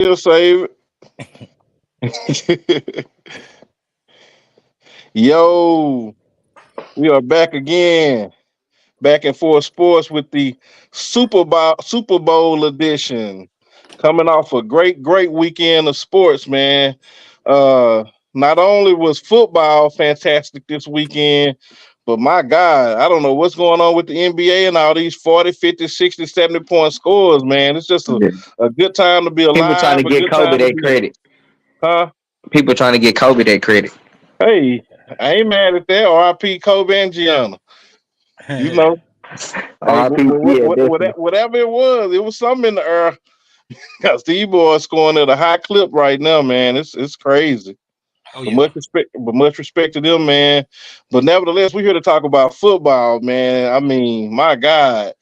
He'll save it. Yo, we are back again. Back and forth sports with the Super Bowl edition. Coming off a great weekend of sports, man. Uh Not only was football fantastic this weekend, but my God, I don't know what's going on with the NBA and all these 40, 50, 60, 70 point scores, man. It's just Yeah. a good time to be People trying alive, to a get good Kobe time to that be, credit. huh? People trying to get Kobe that credit. Hey, I ain't mad at that. R.I.P. Kobe and Gianna. You know, hey, RP, yeah, definitely. whatever it was something in the air. Cause these boys scoring at a high clip right now, man. It's crazy. Oh But yeah. much respect to them, man. But nevertheless, we're here to talk about football, man. I mean, my God,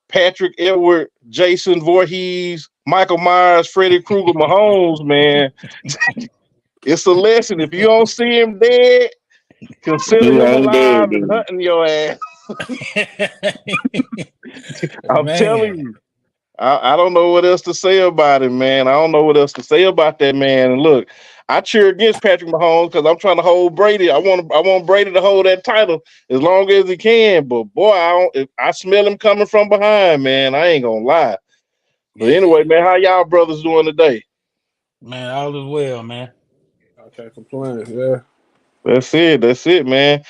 Patrick Edward, Jason Voorhees, Michael Myers, Freddie Krueger, Mahomes, man. It's a lesson. If you don't see him dead, consider He him ain't alive dead, and dude. hunting your ass. I'm telling Man. you. I don't know what else to say about it, man. I don't know what else to say about that man. And look, I cheer against Patrick Mahomes because I'm trying to hold Brady. I want Brady to hold that title as long as he can. But boy, I smell him coming from behind, man. I ain't gonna lie. But Yeah. anyway, man, how y'all brothers doing today? Man, all is well, man. I can't complain. Yeah. That's it, man.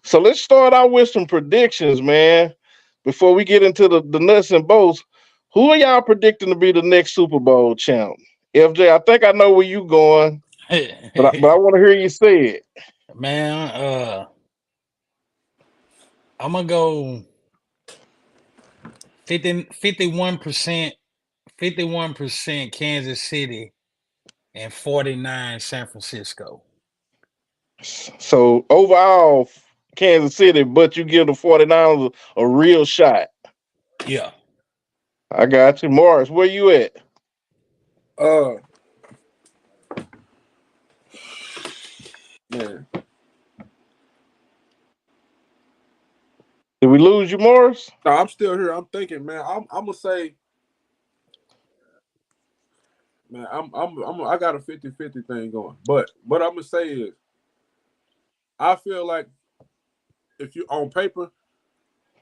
So let's start out with some predictions, man. Before we get into the nuts and bolts, who are y'all predicting to be the next Super Bowl champ? FJ, I think I know where you going, but I want to hear you say it. Man, I'm gonna go 51%, 51% Kansas City and 49 San Francisco. So overall, Kansas City, but you give the 49ers a real shot. Yeah. I got you. Morris, where you at? Uh, man. Did we lose you, Morris? No, I'm still here. I'm thinking, man. I'm gonna say, man. I got a 50-50 thing going, but what I'm gonna say is, I feel like if you on paper,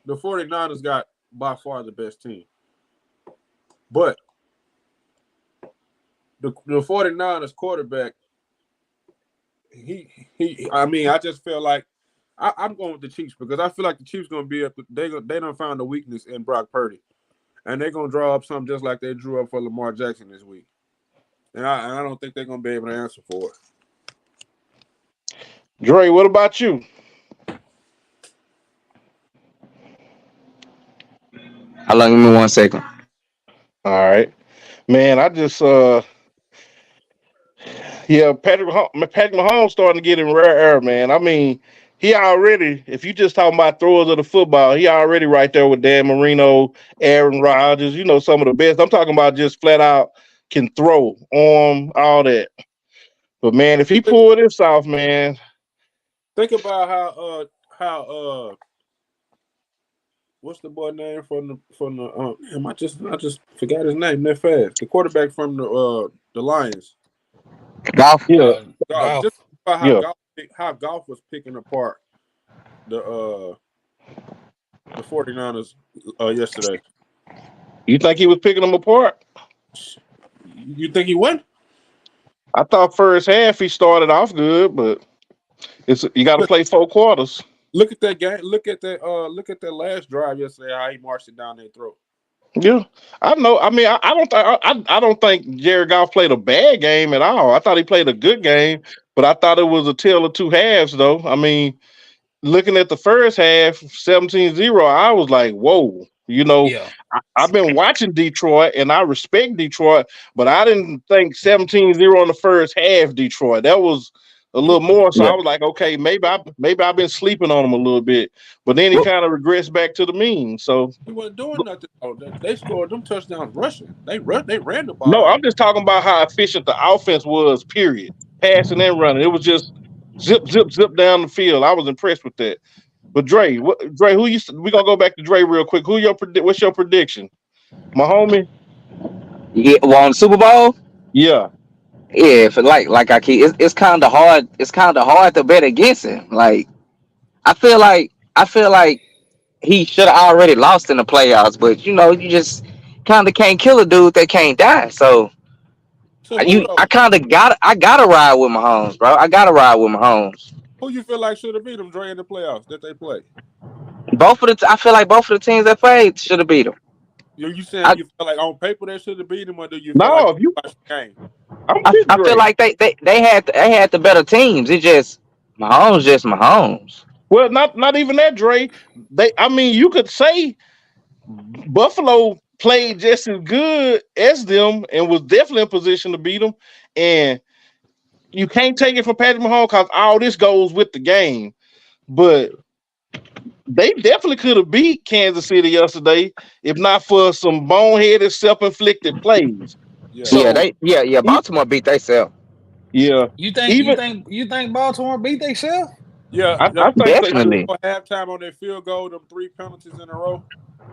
the 49ers got by far the best team, but the 49ers quarterback, he. I mean, I just feel like I'm going with the Chiefs because I feel like the Chiefs gonna be up. They don't found a weakness in Brock Purdy, and they're gonna draw up something just like they drew up for Lamar Jackson this week. And I don't think they're gonna be able to answer for it. Dre, what about you? How long? Give me 1 second. All right. Man, I just yeah, Patrick Mahomes starting to get in rare air, man. I mean, he already, if you just talking about throwers of the football, he already right there with Dan Marino, Aaron Rodgers, some of the best. I'm talking about just flat out can throw, arm, all that. But man, if he Think, pull this off, man, think about how what's the boy name from the damn, I just forgot his name that fast. The quarterback from the Lions. Golf. yeah, Golf. Just Golf. about yeah. how golf was picking apart the uh the 49ers yesterday. You think he was picking them apart? You think he won? I thought first half he started off good, but it's you got to play 4 quarters. Look at that game. Look at that last drive yesterday. How he marched it down their throat. Yeah, I know. I mean, I don't think Jared Goff played a bad game at all. I thought he played a good game, but I thought it was a tale of two halves, though. I mean, looking at the first half, 17-0, I was like, whoa. Yeah. I've been watching Detroit and I respect Detroit, but I didn't think 17-0 in the first half, Detroit. That was a little more. So I Yeah. was like, okay, maybe I've been sleeping on him a little bit. But then he Well, kind of regressed back to the mean. So He wasn't doing nothing. Oh, they scored them touchdowns rushing. They ran the no, ball. I'm just talking about how efficient the offense was, period. Passing and running. It was just zip down the field. I was impressed with that. But Dre, we gonna go back to Dre real quick. What's your prediction? My homie? yeah, well, on the Super Bowl. Yeah. Yeah, for like I keep it's kind of hard. It's kind of hard to bet against him. Like I feel like he should have already lost in the playoffs, but you just kind of can't kill a dude that can't die. So To who I though? kind of gotta ride with Mahomes, bro. I gotta ride with Mahomes. Who you feel like should have beat them during the playoffs that they play? I feel like both of the teams that played should have beat him. You saying I you feel like on paper they should have beat them, or do you feel like No, you if you, watched the game? I'm I, with I feel Dre. like they had the better teams. It just Mahomes. Well, not even that, Dre. I mean, you could say Buffalo played just as good as them and was definitely in position to beat them. And you can't take it from Patrick Mahomes because all this goes with the game. But they definitely could have beat Kansas City yesterday if not for some boneheaded, self-inflicted plays. Yeah. Yeah, So, Baltimore beat themselves. yeah, You think you even think you think Baltimore beat themselves? Yeah, I think they should. Definitely. halftime on their field goal, them 3 penalties in a row.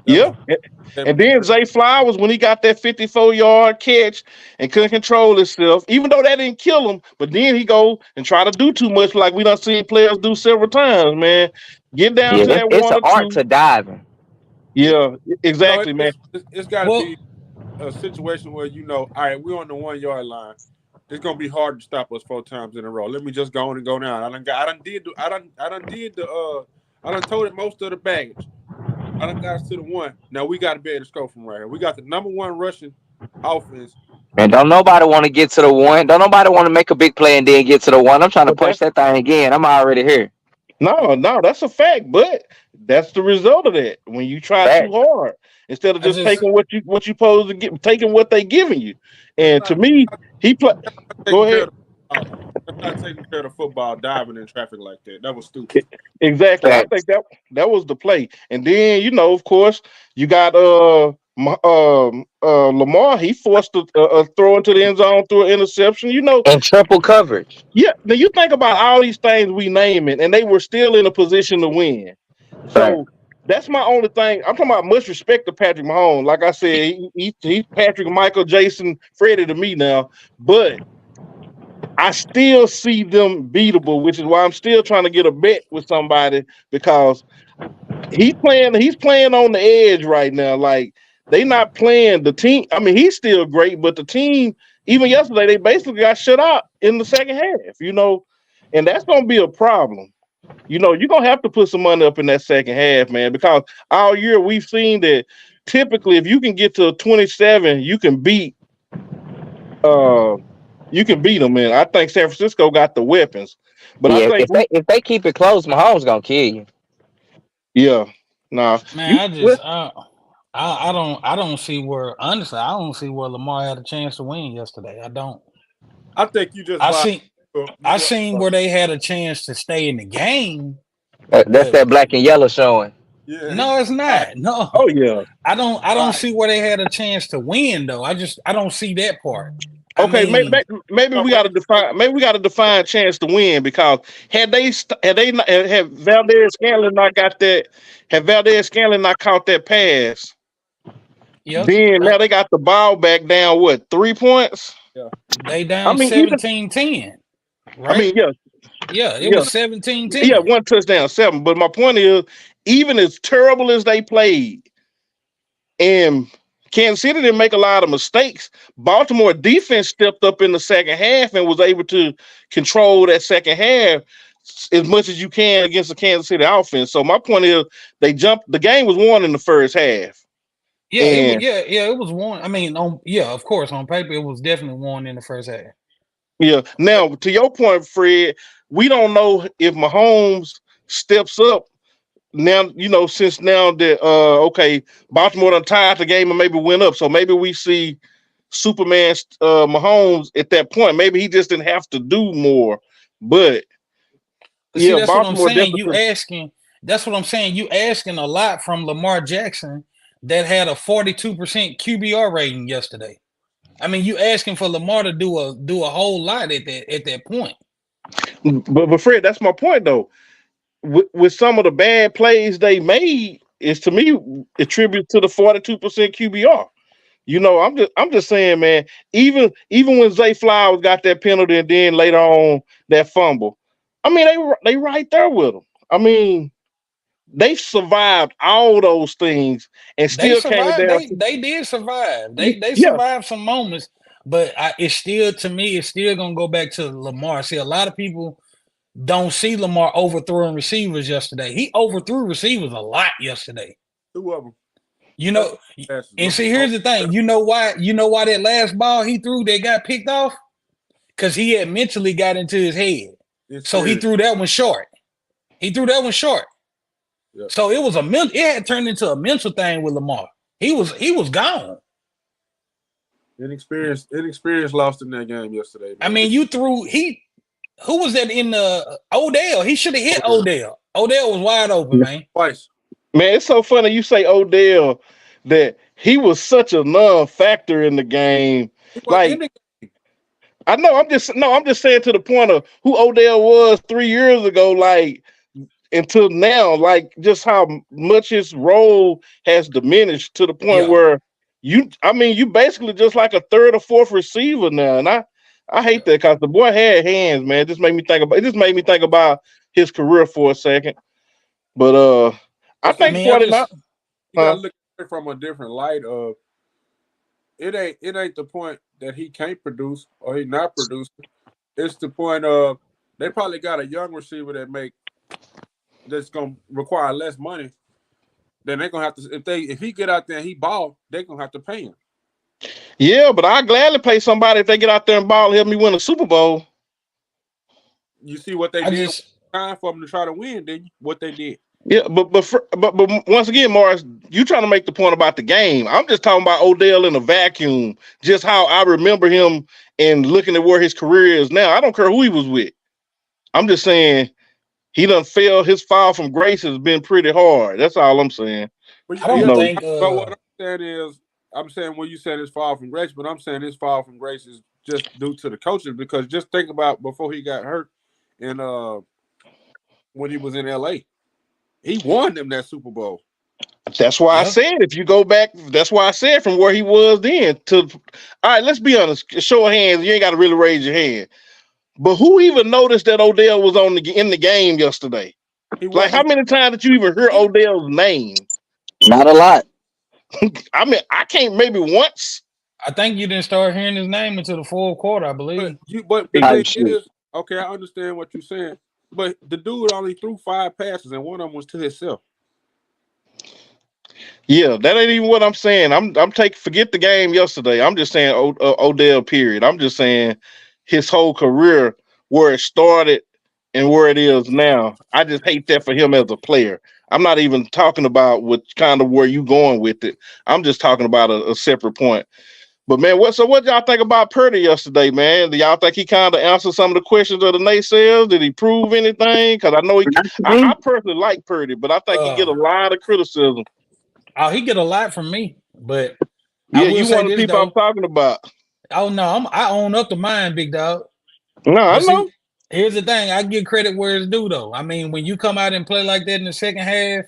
That was Yeah. And then Zay Flowers, when he got that 54-yard catch and couldn't control himself, even though that didn't kill him, but then he go and try to do too much like we done seen players do several times, man. Get down Yeah, to that it's one an or art two. to diving. Yeah, exactly, man. it's got to Well, be a situation where all right, we're on the 1 yard line. It's gonna be hard to stop us 4 times in a row. Let me just go on and go down. I done told it most of the baggage. I done got us to the 1. Now we got to be able to score from right here. We got the number 1 rushing offense. And don't nobody want to get to the one. Don't nobody want to make a big play and then get to the one. I'm trying to But punch that thing again. I'm already here. no, that's a fact. But that's the result of that. When you try too Fact. hard, instead of I just just taking what you supposed to get, taking what they giving you. That's And to not me, he play. Go taking care ahead. of that's not taking care of the football diving in traffic like that. That was stupid. Exactly. I think Facts. that was the play. And then, of course, you got Lamar. He forced a throw into the end zone through an interception. And triple coverage. Yeah. Now you think about all these things we name it, and they were still in a position to win. Fact. So that's my only thing. I'm talking about much respect to Patrick Mahomes. Like I said, he's Patrick, Michael, Jason, Freddie to me now, but I still see them beatable, which is why I'm still trying to get a bet with somebody because he's playing on the edge right now. Like they not playing the team. I mean, he's still great, but the team, even yesterday, they basically got shut out in the second half, and that's gonna be a problem. You're gonna have to put some money up in that second half, man, because all year we've seen that typically if you can get to 27, uh you can beat them, man. I think San Francisco got the weapons. But I Yeah, think if they keep it close, Mahomes gonna kill you. yeah, nah. man, I don't see where honestly I don't see where Lamar had a chance to win yesterday. I don't. I think you just I buy. seen I seen where they had a chance to stay in the game, That's but that black and yellow showing. Yeah. no, it's not. No, Oh yeah. I don't see where they had a chance to win though. I don't see that part. I Okay, maybe, mean, maybe we got to define. Maybe we got to define chance to win because had Valdez Scanlon not got that, had Valdez Scanlon not caught that pass, yep. then now they got the ball back down. What 3 points? Yeah. They I down mean, even 17-10, I mean, right? yeah, Yeah, it yeah, was 17-10. yeah, 1 touchdown, 7. But my point is, even as terrible as they played, and Kansas City didn't make a lot of mistakes. Baltimore defense stepped up in the second half and was able to control that second half as much as you can against the Kansas City offense. So my point is, they jumped. The game was won in the first half, Yeah, it was. and Yeah, it was one. I mean, of course, on paper, it was definitely one in the first half. yeah. Now to your point, Fred, we don't know if Mahomes steps up now. Since now that okay, Baltimore done tied the game and maybe went up, so maybe we see Superman Mahomes at that point. Maybe he just didn't have to do more. But See, yeah, that's what I'm Baltimore saying. definitely. That's what I'm saying. You asking a lot from Lamar Jackson that had a 42% QBR rating yesterday. I mean, you asking for Lamar to do a whole lot at that point. But Fred, that's my point though. With some of the bad plays they made, is to me attributed to the 42% QBR. You know, I'm just saying, man. Even when Zay Flowers got that penalty and then later on that fumble, I mean they right there with him. I mean, they survived all those things and They still came survived. down. They did survive. They Yeah, survived some moments, but it's still, to me, it's still gonna go back to Lamar. See, a lot of people don't see Lamar overthrowing receivers yesterday. He overthrew receivers a lot yesterday. 2 of them. You know, and see, here's the thing. You know why? You know why that last ball he threw that got picked off? Because he had mentally got into his head. So he threw that one short. He threw that one short. Yep. So it was it had turned into a mental thing with Lamar. He was gone. Inexperienced lost in that game yesterday. Man. I mean, who was that in the Odell? He should have hit Odell. Odell was wide open, man. Twice. man, it's so funny you say Odell that he was such a non-factor in the game. Like I know, I'm just saying to the point of who Odell was 3 years ago, like until now, like just how much his role has diminished to the point where you basically just like a third or fourth receiver now, and I hate that because the boy had hands, man. It just made me think about his career for a second. But I think 49. You gotta look at it from a different light of it ain't the point that he can't produce or he not producing. It's the point of they probably got a young receiver that's gonna require less money. Then they're gonna have to if he get out there and he ball, they're gonna have to pay him. Yeah, but I gladly pay somebody if they get out there and ball and help me win a Super Bowl. You see what they did time for them to try to win, didn't you? What they did. Yeah, but once again, Morris, you trying to make the point about the game. I'm just talking about Odell in a vacuum, just how I remember him and looking at where his career is now. I don't care who he was with. I'm just saying he done failed. His fall from grace has been pretty hard. That's all I'm saying. But I don't think. But what I'm saying is, I'm saying when you said his fall from grace, but I'm saying his fall from grace is just due to the coaches, because just think about before he got hurt and when he was in LA. He won them that Super Bowl. That's why I said if you go back, that's why I said from where he was then to. All right, let's be honest. Show of hands. You ain't got to really raise your hand. But who even noticed that Odell was in the game yesterday? Like, how many times did you even hear Odell's name? Not a lot. I mean, I can't. Maybe once. I think you didn't start hearing his name until the fourth quarter, I believe. But the thing is, okay, I understand what you're saying. But the dude only threw 5 passes, and one of them was to himself. Yeah, that ain't even what I'm saying. I'm forget the game yesterday. I'm just saying Odell. Period. I'm just saying his whole career, where it started and where it is now. I just hate that for him as a player. I'm not even talking about what kind of where you going with it. I'm just talking about a separate point. But man, what y'all think about Purdy yesterday, man? Do y'all think he kind of answered some of the questions of the naysayers? Did he prove anything? Because I know I personally like Purdy, but I think he get a lot of criticism. Oh, he get a lot from me, but yeah, you one of the people I'm talking about. Oh no, I own up to mine, big dog. No, I know. Here's the thing: I give credit where it's due, though. I mean, when you come out and play like that in the second half,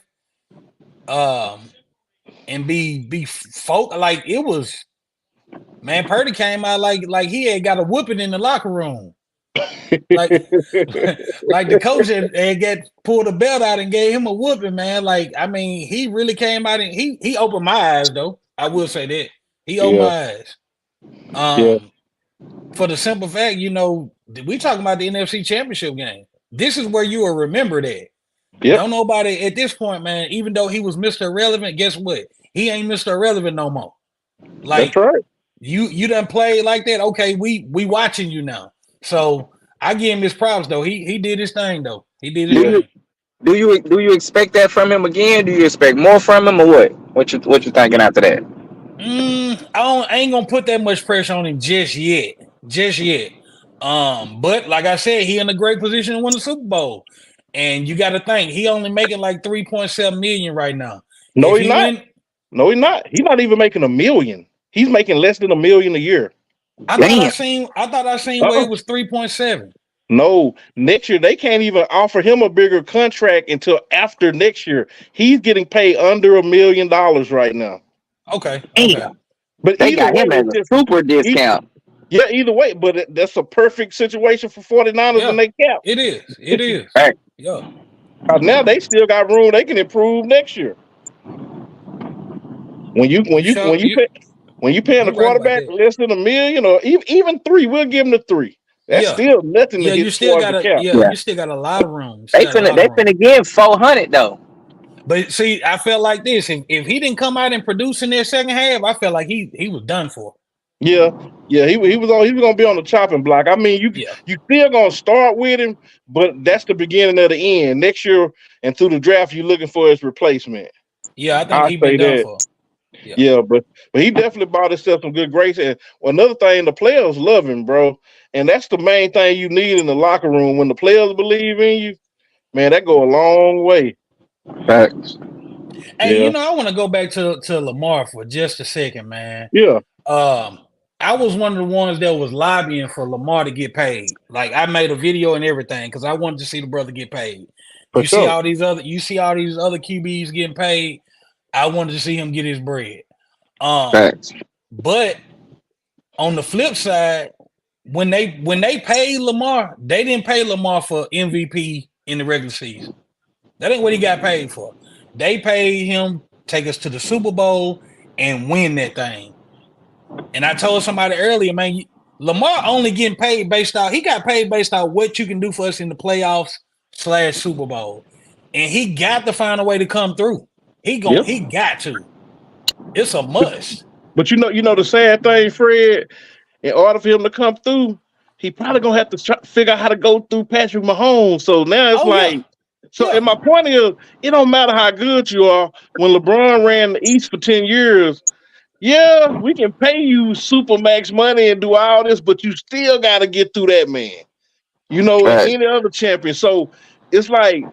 and be folk like it was. Man, Purdy came out like he had got a whooping in the locker room. Like the coach had pulled a belt out and gave him a whooping, man. Like, I mean, he really came out and he opened my eyes, though. I will say that. He opened my eyes. For the simple fact, we talking about the NFC Championship game. This is where you will remember that. Yep. Don't nobody at this point, man, even though he was Mr. Irrelevant, guess what? He ain't Mr. Irrelevant no more. Like, that's right. You done played like that. Okay, we watching you now. So I give him his props though. He did his thing though. He did his thing. Do you expect that from him again? Do you expect more from him or what? What you thinking after that? I ain't gonna put that much pressure on him just yet. But like I said, he in a great position to win the Super Bowl. And you got to think he only making like $3.7 million right now. No, he's not. No, he's not. He's not even making $1 million. He's making less than $1 million a year. I thought I seen where it was 3.7. No, next year they can't even offer him a bigger contract until after next year. He's getting paid under $1 million right now. Okay. But They either got way, him as it's a just super discount. yeah, either way. But that's a perfect situation for 49ers Yeah, and they cap. it is. It is. Right. Yeah. Cause now they still got room. They can improve next year. When you when You you sure when you pay, when you paying a you right about quarterback that. less than $1 million or even 3, we'll give him the 3. That's Yeah. still nothing to Yeah, you hit still towards the got cap. Yeah. you still got a lot of room. You still got a lot of They room. finna give 400 though. But see, I felt like this. If he didn't come out and produce in that second half, I felt like he was done for. Yeah, yeah, he was gonna be on the chopping block. I mean, Yeah. you still gonna start with him, but that's the beginning of the end. Next year and through the draft, you're looking for his replacement. Yeah, I think I he been say done that. for. Yeah. Yeah, but he definitely bought himself some good grace. And another thing, the players love him, bro. And that's the main thing you need in the locker room. When the players believe in you, man, that go a long way. Facts. Hey, Yeah, I want to go back to Lamar for just a second, man. yeah, I was one of the ones that was lobbying for Lamar to get paid. Like I made a video and everything because I wanted to see the brother get paid. for sure. You see all these other QBs getting paid. I wanted to see him get his bread. Facts. But on the flip side, when they paid Lamar, they didn't pay Lamar for MVP in the regular season. That ain't what he got paid for. They paid him take us to the Super Bowl and win that thing. And I told somebody earlier, man, Lamar only getting paid he got paid based on what you can do for us in the playoffs / Super Bowl. And he got to find a way to come through. He Yep. got to. It's a must. But you know the sad thing, Fred. In order for him to come through, he probably gonna have to figure out how to go through Patrick Mahomes. So now it's Oh yeah. so. Yeah. And my point is, it don't matter how good you are. When LeBron ran the East for 10 years, yeah, we can pay you super max money and do all this, but you still got to get through that man. And Right. any other champion. So it's like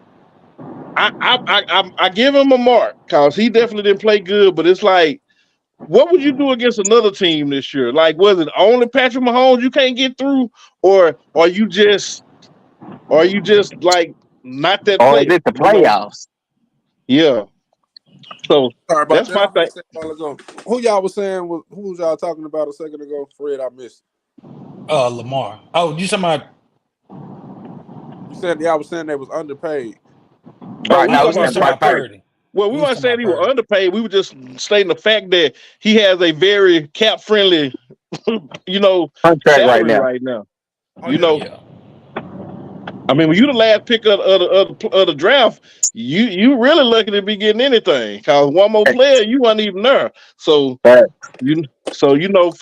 I give him a mark because he definitely didn't play good, but it's like, what would you do against another team this year? Like, was it only Patrick Mahomes you can't get through, or are you just like not that Or is player? it the playoffs? Yeah. So Sorry about that's that. my I thing. missed that a while ago. Who y'all was saying? Who was y'all talking about a second ago? Fred, I missed. Lamar. Oh, you talking about? You said y'all was saying they was underpaid. Oh, Right we now, No, we're talking we was about talking talking about about Purdy. Purdy. Well, we We was weren't talking saying about he was Purdy. underpaid. We were just stating the fact that he has a very cap friendly, Contract right salary now. right now. Oh You yeah. know, Yeah. I mean, when you the last pick of the draft, you really lucky to be getting anything. Cause one more player, you weren't even there. So Facts. for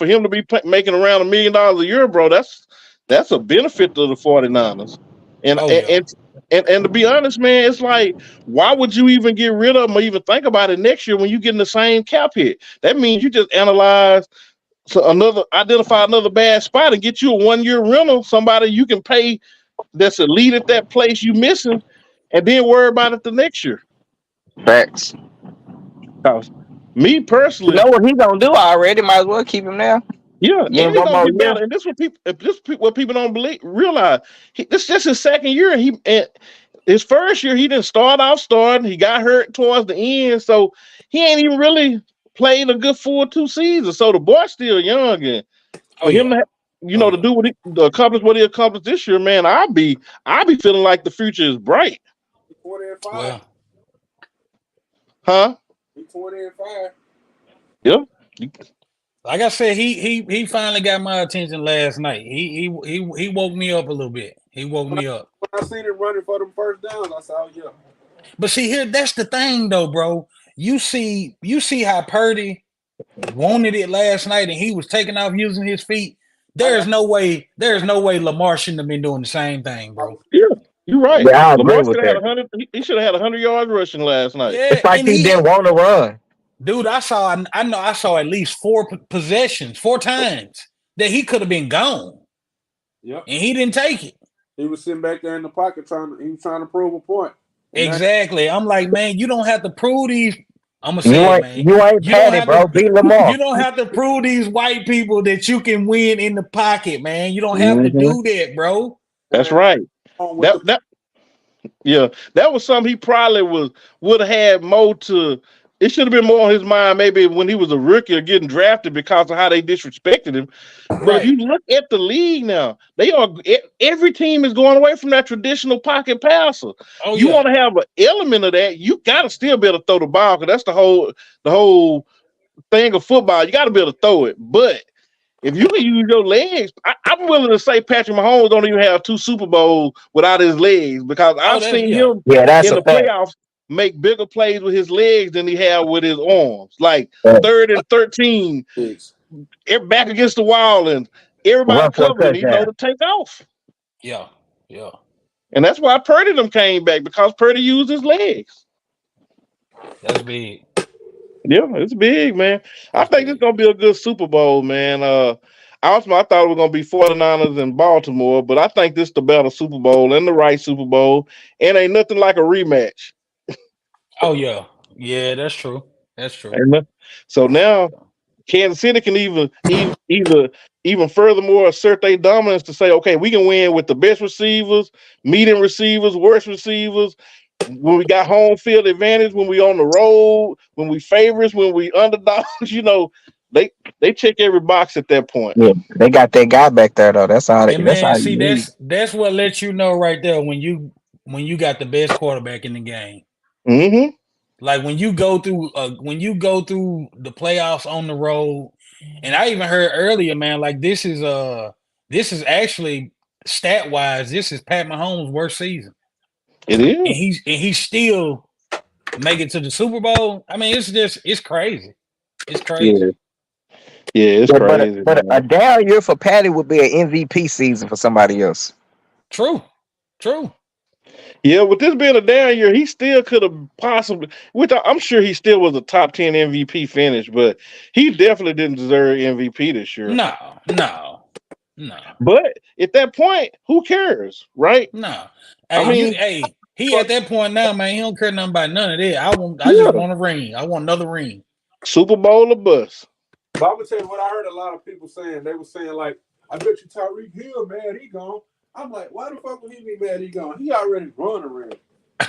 him to be making around $1 million a year, bro, that's a benefit to the 49ers. And Oh and, yeah. and and to be honest, man, it's like, why would you even get rid of him or even think about it next year when you get in the same cap hit? That means you just identify another bad spot and get you a 1-year rental, somebody you can pay that's elite at that place you missing, and then worry about it the next year. Facts. Cause me You personally, know what he gonna do already? Might as well keep him there. yeah, Give and him he one gonna more get year. better. And what people don't realize. This just his second year. And his first year he didn't start off starting. He got hurt towards the end, so he ain't even really played a good full 2 seasons. So the boy's still young, and Oh for him yeah. to Oh to yeah. do to accomplish what he accomplished this year, man, I be feeling like the future is bright, 20-5. Well, huh? He 20-5. Yeah. like I said, he finally got my attention last night. He woke me up a little bit. He woke When me up. I seen him running for them first downs, I said, "Oh yeah." But see here, that's the thing though, bro. You see how Purdy wanted it last night and he was taking off using his feet. There's no way Lamar shouldn't have been doing the same thing, bro. Yeah, you're right. Yeah, I agree Lamar with should have had that. 100. He should have had 100 yards rushing last night. Yeah, It's like and he he had, didn't want to run. dude, I saw at least 4 possessions, 4 times that he could have been gone. Yep. And he didn't take it. He was sitting back there in the pocket he was trying to prove a point. And Exactly. I'm like, man, you don't have to prove these. I'm gonna You say it, ain't man. you ain't You don't Patty, have bro. to. Beat You Lamar. don't have to prove these white people that you can win in the pocket, man. You don't have to Mm-hmm. do that, bro. That's right. with That was something he probably would have had more to It should have been more on his mind maybe when he was a rookie or getting drafted because of how they disrespected him. But if Right. you look at the league now, every team is going away from that traditional pocket passer. Oh You yeah. want to have an element of that, you got to still be able to throw the ball because that's the whole thing of football. You got to be able to throw it. But if you can use your legs, I'm willing to say Patrick Mahomes don't even have 2 Super Bowls without his legs because Oh, I've that's seen yeah. him Yeah, that's in a the fact. playoffs make bigger plays with his legs than he had with his arms. Like Yeah. 3rd and 13, Pigs. back against the wall, and everybody Run for a covered, and he know touchdown. to take off. Yeah. Yeah. And that's why Purdy them came back because Purdy used his legs. That's big. Yeah, it's big, man. I That's think it's big. gonna be a good Super Bowl, man. I thought it was gonna be 49ers in Baltimore, but I think this is the better Super Bowl and the right Super Bowl, and ain't nothing like a rematch. Oh yeah. Yeah, that's true. That's true. And so now Kansas City can even furthermore assert their dominance to say, okay, we can win with the best receivers, medium receivers, worst receivers. When we got home field advantage, when we on the road, when we favorites, when we underdogs, they check every box at that point. Yeah, they got that guy back there though. And That's man, all you see, need. that's what lets you know right there when you got the best quarterback in the game. Mm-hmm. Like when you go through the playoffs on the road, and I even heard earlier, man, like this is actually stat wise, this is Pat Mahomes' worst season, It is. and he's still making to the Super Bowl. I mean, it's crazy, it's crazy. Yeah. Yeah, it's Yeah, crazy, but a man. down year for Patty would be an MVP season for somebody else. True, true. Yeah, with this being a down year, he still could have possibly, which I'm sure he still was a top 10 MVP finish, but he definitely didn't deserve MVP this year. No, no, no, But at that point, who cares, right? no. I mean, Hey, he at that point now, man. He don't care nothing about none of that. I just yeah, want a ring. I want another ring. Super Bowl or bust. But I'm gonna tell you what I heard a lot of people saying. They were saying like, "I bet you Tyreek Hill mad he gone." I'm like, why the fuck would he be mad he gone? He already run the ring.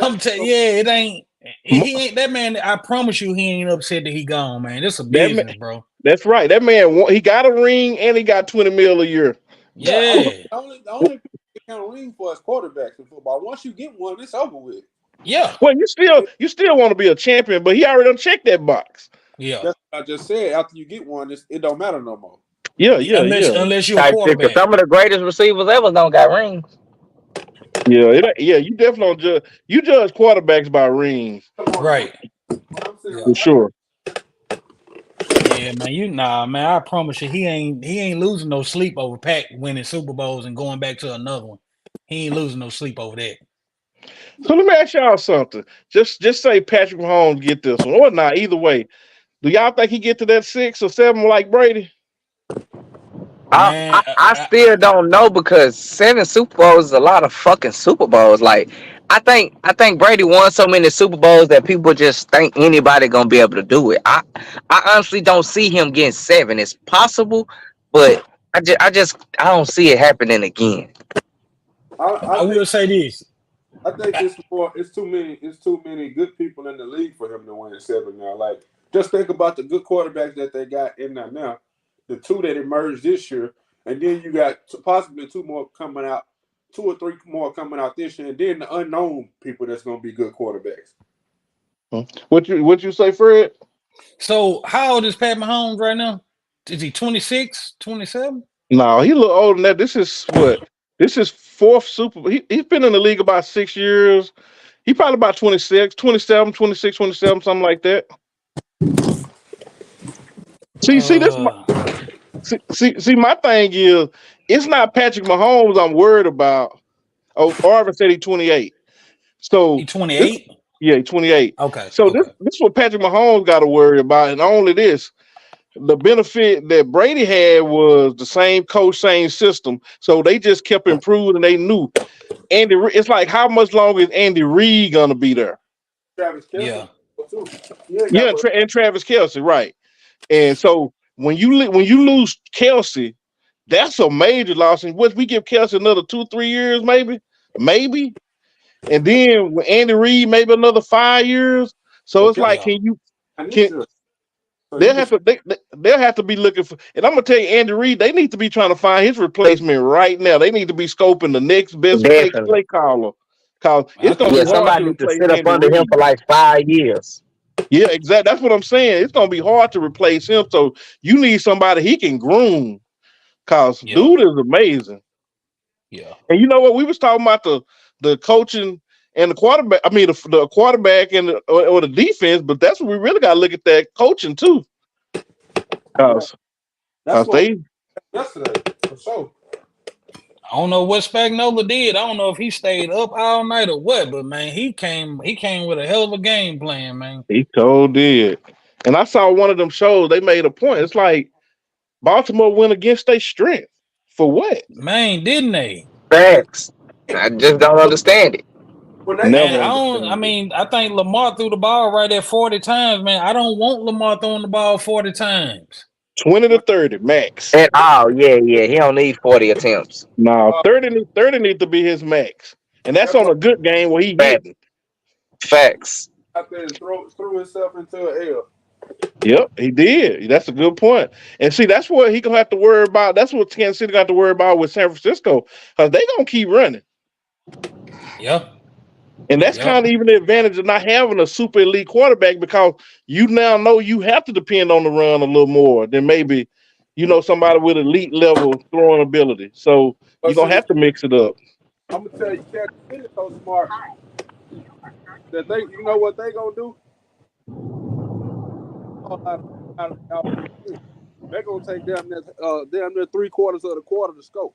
I'm telling yeah, it ain't. He ain't that man. I promise you, he ain't upset that he gone, man. This a That man, business, bro. that's right. That man, he got a ring and he got 20 mil a year. Yeah, Yeah, the only people that count ring for is quarterbacks in football. Once you get one, it's over with. yeah, Well, you still want to be a champion, but he already done checked that box. yeah. That's what I just said. After you get one, it don't matter no more. Yeah, yeah, yeah. Unless you're a Type shit, 'cause quarterback, some of the greatest receivers ever don't got rings. Yeah, you definitely don't judge quarterbacks by rings Come on, right? I'm saying, Yeah, for sure. yeah, man. Man. I promise you, he ain't losing no sleep over Pat winning Super Bowls and going back to another one. He ain't losing no sleep over that. So let me ask y'all something. Just say Patrick Mahomes get this one or not. Either way, do y'all think he get to that 6 or 7 like Brady? Man, I still don't know because 7 Super Bowls is a lot of fucking Super Bowls. Like I think Brady won so many Super Bowls that people just think anybody gonna be able to do it. I honestly don't see him getting 7. It's possible, but I don't see it happening again. I I think will say this. I think it's more. It's too many. It's too many good people in the league for him to win 7 now. Like, just think about the good quarterbacks that they got in there now. The 2 that emerged this year, and then you got possibly 2 more coming out, 2 or 3 more coming out this year, and then the unknown people that's going to be good quarterbacks. What you say, Fred? So, how old is Pat Mahomes right now? Is he 26, 27? No, he a little older than that. This is what? This is 4th Super. He's been in the league about 6 years. He probably about 26, 27, 26, 27, something like that. See, this Uh, see. My thing is, it's not Patrick Mahomes I'm worried about. Oh, Arvin said he's 28. he So this, 28? yeah, he's 28. Okay, So this okay. this is what Patrick Mahomes got to worry about, and only this. The benefit that Brady had was the same coach, same system. So they just kept improving, and they knew It's like how much longer is Andy Reid gonna be there? Travis Kelce, Yeah. too. Yeah, Yeah, and Travis Kelce, right? And so when you lose Kelsey, that's a major loss. And what we give Kelsey another 2-3 years, maybe, and then with Andy Reid, maybe another 5 years. So Well, it's like, Yeah. can you? They'll have to be looking for, and I'm gonna tell you, Andy Reid, they need to be trying to find his replacement right now. They need to be scoping the next best Definitely. play caller, cause I it's gonna think Yeah, be hard somebody to needs to replace sit up Andy under him Reid. for like 5 years. Yeah, exactly. That's what I'm saying. It's gonna be hard to replace him. So you need somebody he can groom, cause yeah, dude is amazing. yeah. And you know what? We was talking about the coaching and the quarterback. I mean, the quarterback and or the defense, but that's what we really got to look at, that coaching too, Yeah, cause that's what they. yesterday for sure. I don't know what Spagnola did. I don't know if he stayed up all night or what, but man, he came with a hell of a game plan, man. He told did. And I saw one of them shows, they made a point. It's like Baltimore went against their strength. For what? Man, didn't they? Facts. I just don't understand it. When they Man, Never I don't. I understand it. mean, I think Lamar threw the ball right at 40 times. Man, I don't want Lamar throwing the ball 40 times. 20 to 30 max. And oh yeah, he don't need 40 attempts. No, uh, 30 need to be his max. And that's that boy on a good game where he Fact, hitting. facts. out there and threw himself into an L. Yep, he did. That's a good point. And see, that's what he gonna have to worry about. That's what Kansas City got to worry about with San Francisco, because they gonna keep running. Yep, And that's yep, kind of even the advantage of not having a super elite quarterback, because you now know you have to depend on the run a little more than maybe, somebody with elite level throwing ability. So But you're gonna see, have to mix it up. I'm gonna tell you, Kansas City so smart that you know what they gonna do? They're gonna take damn near 3/4 of the quarter to scope.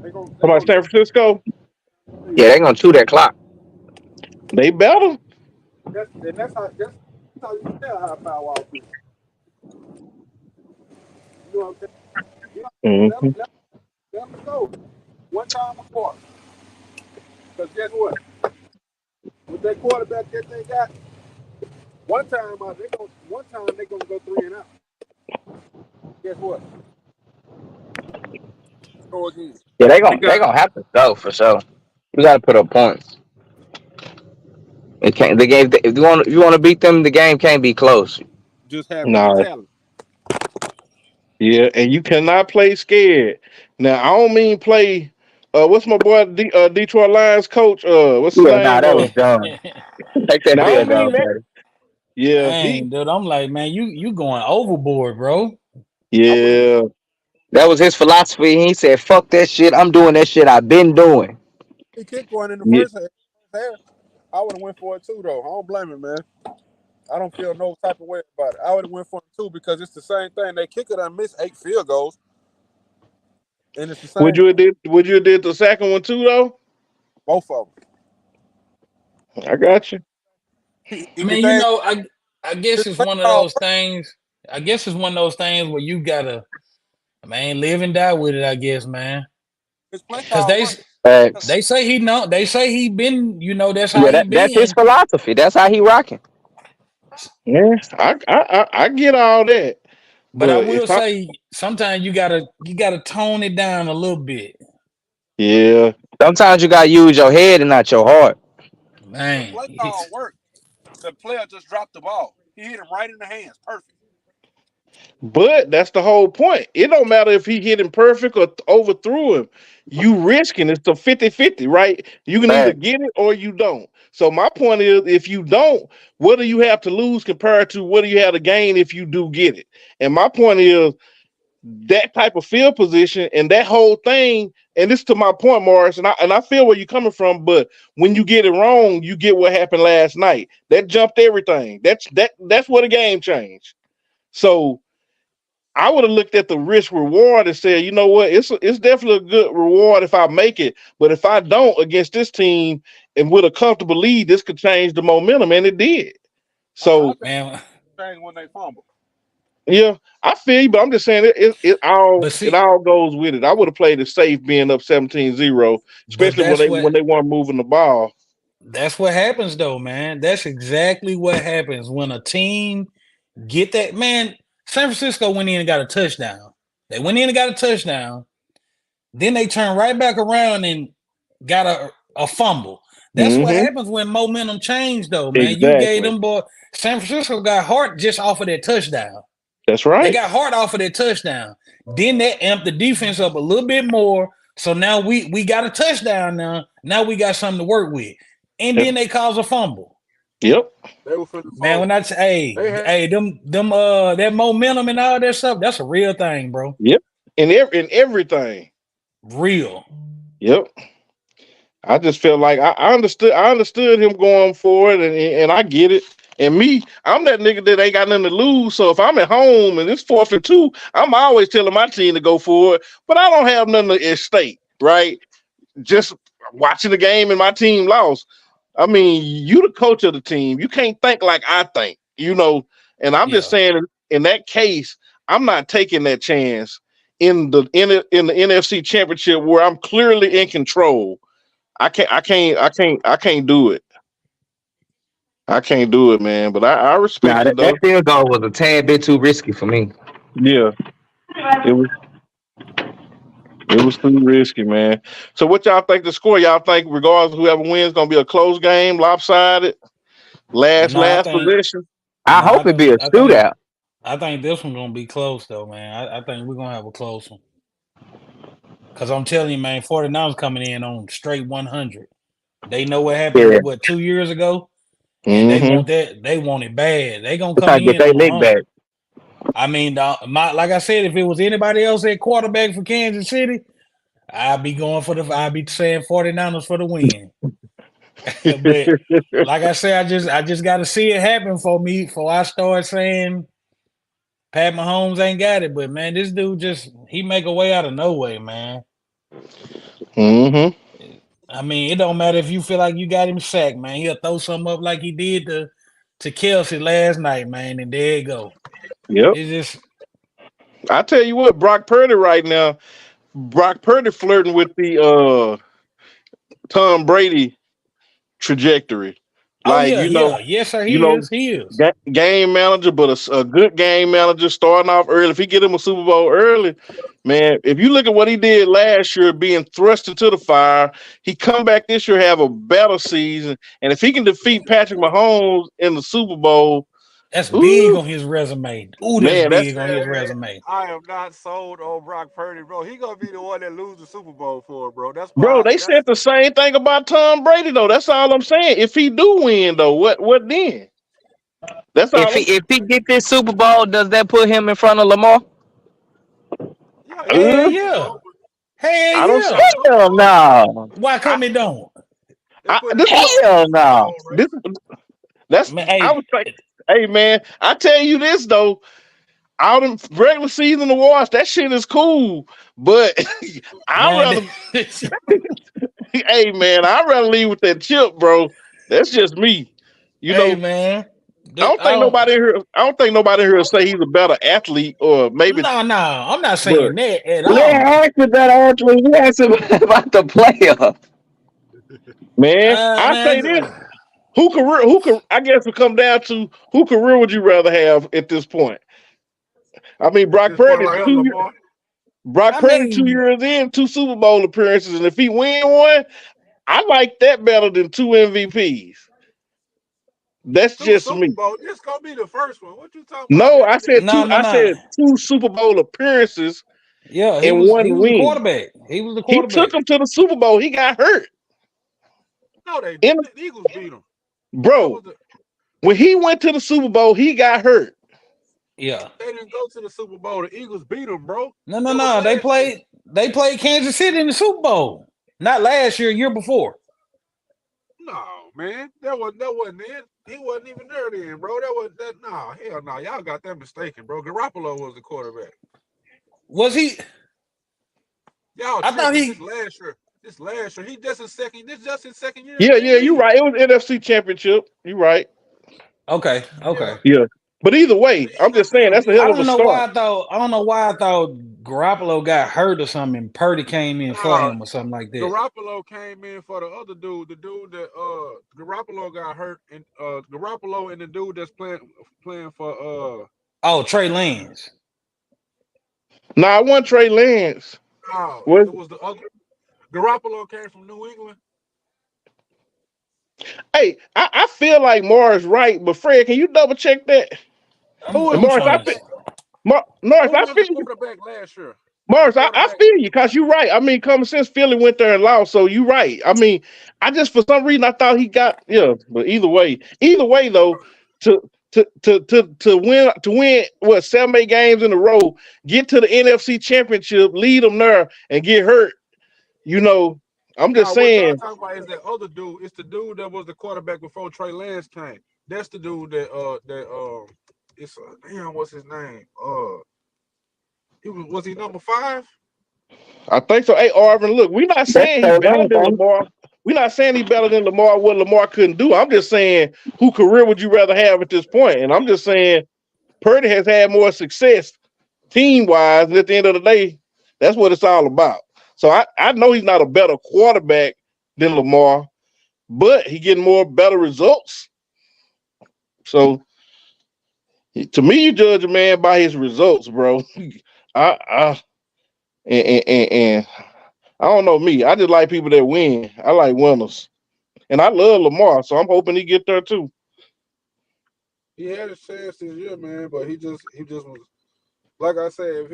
They How about gonna San Francisco? Yeah, they gonna chew that clock. They better. that's how you tell how power off is. You know what I'm saying? You know, Hmm. let them go one time a quarter. Because guess what? With that quarterback that they got, one time they're gonna go 3-and-out. Guess what? Go again. Yeah, they they gonna they got. gonna have to go for sure. You gotta put up points. It can't. The game. If you want to beat them, the game can't be close. Just have Nah, mentality. yeah, and you cannot play scared. Now I don't mean play. What's my boy Detroit Lions coach? What's his Yeah, nah, name? that was dumb. Take that Now I don't field mean goal, that. buddy. Yeah, Dang, dude, I'm like, man, you going overboard, bro. I would have yeah, That was his philosophy. He said, "Fuck that shit. I'm doing that shit I've been doing." kicked one in the yeah. first half. I would have went for it too, though. I don't blame him, man. I don't feel no type of way about it. I would have went for it too because it's the same thing. They kicker done missed 8 field goals, and it's the Would same you have did? Would you have did the second one too though? both of them. I got you. I If mean, they I guess his it's play one of call those things. I guess it's one of those things where you gotta, man, live and die with it. I guess, man, his play because call work. Facts. they say he know. They say he been. That's how Yeah, he that's his been. philosophy. That's how he rocking. Yeah, I get all that, But I but will if I say, sometimes you gotta tone it down a little bit, yeah, Sometimes you gotta use your head and not your heart. The man. play call worked. The player just dropped the ball. He hit him right in the hands. Perfect. but that's the whole point. It don't matter if he hit him perfect or overthrew him. You risking it's the 50-50, right? You can either Facts. get it or you don't. So my point is, if you don't, what do you have to lose compared to what do you have to gain if you do get it? And my point is that type of field position and that whole thing. And this to my point, Morris, and I feel where you're coming from. But when you get it wrong, you get what happened last night. That jumped everything. That's what a game changed. So I would have looked at the risk reward and said, you know what, it's definitely a good reward if I make it, but if I don't against this team and with a comfortable lead, this could change the momentum, and it did. I So think Man, it's when they fumble. yeah, I feel you, but I'm just saying it all but it see, all goes with it. I would have played it safe being up 17-0, but especially when they weren't moving the ball. that's what happens though, man. That's exactly what happens when a team get that. Man, San Francisco went in and got a touchdown. They went in and got a touchdown. Then they turned right back around and got a fumble. That's what happens when momentum changed, though, man. You gave Exactly. them boy. San Francisco got Hart just off of that touchdown. That's They right. got Hart off of that touchdown. Then that amped the defense up a little bit more. So now we got a touchdown now. Now we got something to work with. And then they cause a fumble. Yep. They were finna Man, when I say, them that momentum and all that stuff, that's a real thing, bro. Yep. In everything. Real. Yep. I just felt like I understood him going for it, and I get it. And me, I'm that nigga that ain't got nothing to lose. So if I'm at home and it's 4th and 2, I'm always telling my team to go for it. But I don't have nothing at stake, right? Just watching the game and my team lost. I mean, you the coach of the team. You can't think like I think, And I'm just saying, in that case, I'm not taking that chance in the NFC Championship where I'm clearly in control. I can't do it. I can't do it, man. But I respect it that though. field goal was a tad bit too risky for me. Yeah, it was too risky, man. So what y'all think the score? Y'all think regardless of whoever wins, gonna be a close game, lopsided, last possession? I hope it be a shootout. I think this one's gonna be close though, man. I think we're gonna have a close one. Cause I'm telling you, man, 49ers coming in on straight 100. They know what happened 2 years ago, and they want that. They want it bad. They gonna come in on a back. I mean, like I said, if it was anybody else at quarterback for Kansas City, I'd be saying 49ers for the win. But like I said, I just got to see it happen before I start saying Pat Mahomes ain't got it. But man, this dude he make a way out of no way, man. I mean, it don't matter if you feel like you got him sacked, man. He'll throw something up like he did to Kelsey last night, man, and there you go. Yep. It's just, I tell you what, Brock Purdy right now, flirting with the Tom Brady trajectory. yes, sir. He is. Game manager, but a good game manager starting off early. If he get him a Super Bowl early, man, if you look at what he did last year, being thrust into the fire, he come back this year, have a better season. And if he can defeat Patrick Mahomes in the Super Bowl, that's big on his resume. Ooh, that's big on his resume. I am not sold on Brock Purdy, bro. He gonna be the one that lose the Super Bowl for, bro. That's why. Bro, they said the same thing about Tom Brady, though. That's all I'm saying. If he do win, though, what then? That's all. If he get this Super Bowl, does that put him in front of Lamar? Yeah. I don't see. Hell no. Why come it don't? Hell no. That's man, I was like, hey man, I tell you this though, out in regular season awards, that shit is cool. But I'd rather leave with that chip, bro. That's just me. Man. I don't think nobody here will say he's a better athlete or maybe. No, I'm not saying that at all. They asked about athlete. You asked about the player. Man, I say this. I guess it come down to who career would you rather have at this point? I mean, Brock Purdy, 2 years in, 2 Super Bowl appearances, and if he win one, I like that better than 2 MVPs. That's just me. This gonna be the first one. What you talking about? No, I said I said 2 Super Bowl appearances. Yeah, he was the quarterback. He was the quarterback. He took him to the Super Bowl. He got hurt. No, they didn't. The Eagles beat him. Bro, when he went to the Super Bowl, he got hurt. Yeah. They didn't go to the Super Bowl. The Eagles beat them, bro. No. They played Kansas City in the Super Bowl. Not last year before. No, man. That wasn't it. He wasn't even there then, bro. No, hell no. Y'all got that mistaken, bro. Garoppolo was the quarterback. Was he? Y'all I thought This last year. He just his second. This just his second year. Yeah, you're right. It was NFC Championship. You're right. Okay. Yeah. But either way, I'm just saying that's a hell of a start. I don't know why I thought Garoppolo got hurt or something and Purdy came in for him or something like that. Garoppolo came in for the other dude, the dude that Garoppolo got hurt, and Garoppolo and the dude that's playing for Trey Lance. No, I want Trey Lance. No, it was the other. Garoppolo came from New England. Hey, I feel like Morris right, but Fred, can you double check that? Who And I'm Morris, trying to. Morris, who I was the feel you. quarterback last year? The Morris, I quarterback. feel you because you're right. I mean, common sense, Philly went there and lost, so you're right. I mean, I just for some reason I thought he got but either way though, to win what 7 8 games in a row, get to the NFC Championship, lead them there, and get hurt. You know, I'm just Now, what y'all saying. talking about is that other dude. It's the dude that was the quarterback before Trey Lance came. That's the dude that it's damn, what's his name? Was he number 5? I think so. Hey, Arvin, look, we're not That's saying he third better down, than thing. Lamar. We're not saying he better than Lamar, what Lamar couldn't do. I'm just saying, who career would you rather have at this point? And I'm just saying, Purdy has had more success team-wise, and at the end of the day, that's what it's all about. So I know he's not a better quarterback than Lamar, but he getting more better results. So to me, you judge a man by his results, bro. I and I don't know me. I just like people that win. I like winners. And I love Lamar, so I'm hoping he get there too. He had a chance this year, man, but he just was like I said. If